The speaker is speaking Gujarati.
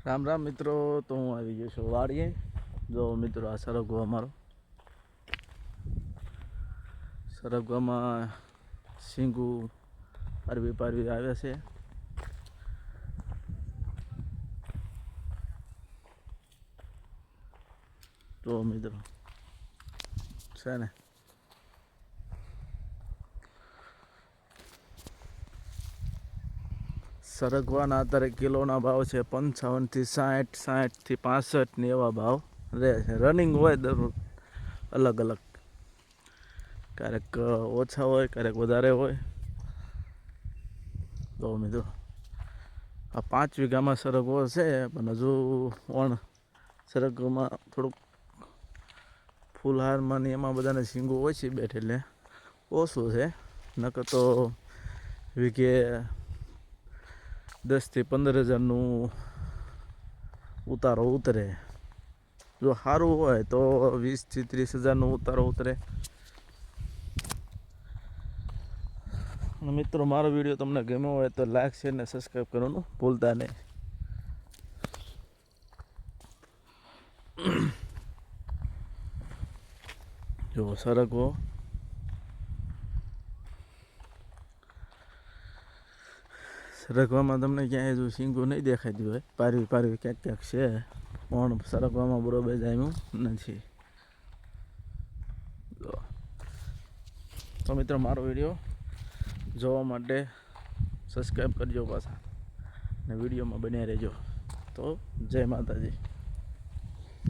રામ રામ મિત્રો, તો હું આવી ગયો છું વાડીએ. જો મિત્રો, આ સરગવો અમારો સરગવામાં શીંગું પારવી આવે છે. તો મિત્રો છે ને સરગવાના અત્યારે કિલોના ભાવ છે 55 થી 60, 60 થી 65 ને એવા ભાવ રહે છે. રનિંગ હોય દરરોજ અલગ અલગ, ક્યારેક ઓછા હોય, ક્યારેક વધારે હોય. તો મિત્રો, આ 5 વીઘામાં સરગવો છે, પણ હજુ ઓણ સરગવામાં થોડુંક ફૂલહારમાં ને એમાં બધાને શીંગું ઓછી બેઠે એટલે ઓછું છે. નકર તો વીઘે 10 થી 15 હજારનું ઉતારો ઉતરે. જો સારું હોય તો 20 થી 30 હજારનો ઉતારો ઉતરે. મિત્રો, મારો વિડીયો તમને ગમ્યો હોય તો લાઈક, શેર ને સબસ્ક્રાઈબ કરવાનું ભૂલતા નહીં. જો સરગવો સરગવામાં તમને ક્યાંય જો શીંગું નહીં દેખાતી હોય, પારવી ક્યાંક ક્યાંક છે, પણ સરગવામાં બરોબર જામ્યું નથી. તો મિત્રો, મારો વિડીયો જોવા માટે સબસ્ક્રાઈબ કરજો પાછા, ને વિડીયોમાં બન્યા રહેજો. તો જય માતાજી.